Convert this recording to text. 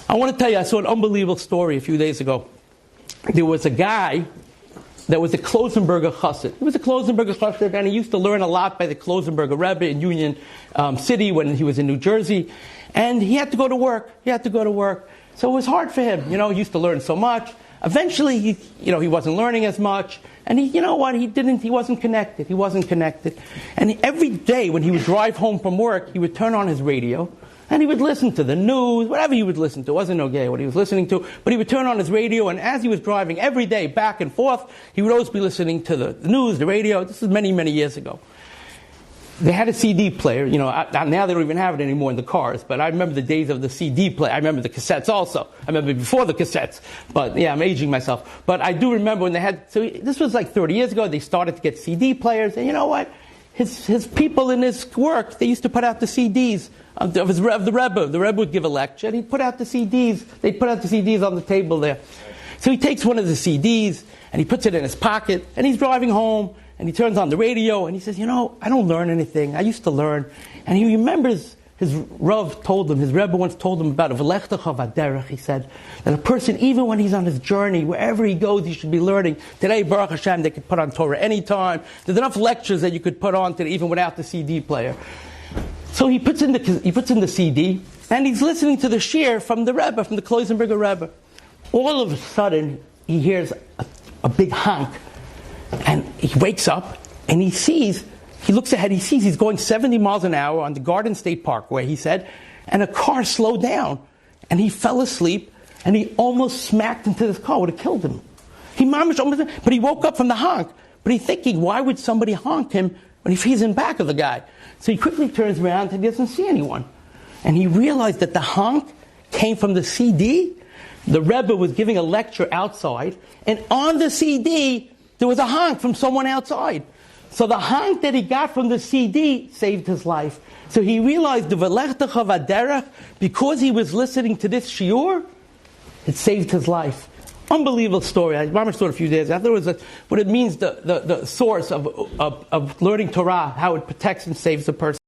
I want to tell you, I saw an unbelievable story a few days ago. There was a guy that was a Klosenberger chassid. He was a Klosenberger chassid, and he used to learn a lot by the Klosenberger Rebbe in Union City when he was in New Jersey. And he had to go to work. So it was hard for him. He used to learn so much. Eventually, he wasn't learning as much. And he wasn't connected. And every day when he would drive home from work, he would turn on his radio. And he would listen to the news, whatever he would listen to. It wasn't no gay what he was listening to. But he would turn on his radio, and as he was driving every day back and forth, he would always be listening to the news, the radio. This is many, many years ago. They had a CD player. Now they don't even have it anymore in the cars. But I remember the days of the CD player. I remember the cassettes also. I remember before the cassettes. But yeah, I'm aging myself. But I do remember when they had... So this was like 30 years ago. They started to get CD players. And you know what? His people in his work, they used to put out the CDs of the Rebbe. The Rebbe would give a lecture, and he'd put out the CDs. They'd put out the CDs on the table there. So he takes one of the CDs, and he puts it in his pocket, and he's driving home, and he turns on the radio, and he says, I don't learn anything. I used to learn. And he remembers his Rav told him, his Rebbe once told him about V'lechtecha v'derech. He said that a person, even when he's on his journey, wherever he goes, he should be learning. Today, Baruch Hashem, they could put on TorahAnytime. There's enough lectures that you could put on today, even without the CD player. So he puts in the CD, and he's listening to the shir from the Rebbe, from the Klosenberger Rebbe. All of a sudden, he hears a big honk, and he wakes up, and he looks ahead, he sees he's going 70 miles an hour on the Garden State Parkway, he said, and a car slowed down, and he fell asleep, and he almost smacked into this car, would have killed him. But he woke up from the honk, but he's thinking, why would somebody honk him when he's in back of the guy? So he quickly turns around and he doesn't see anyone. And he realized that the honk came from the CD. The Rebbe was giving a lecture outside, and on the CD, there was a honk from someone outside. So the honk that he got from the CD saved his life. So he realized the V'lechtecha v'derech, because he was listening to this shiur, it saved his life. Unbelievable story. I remember it a few days after. It was what it means, the source of learning Torah, how it protects and saves a person.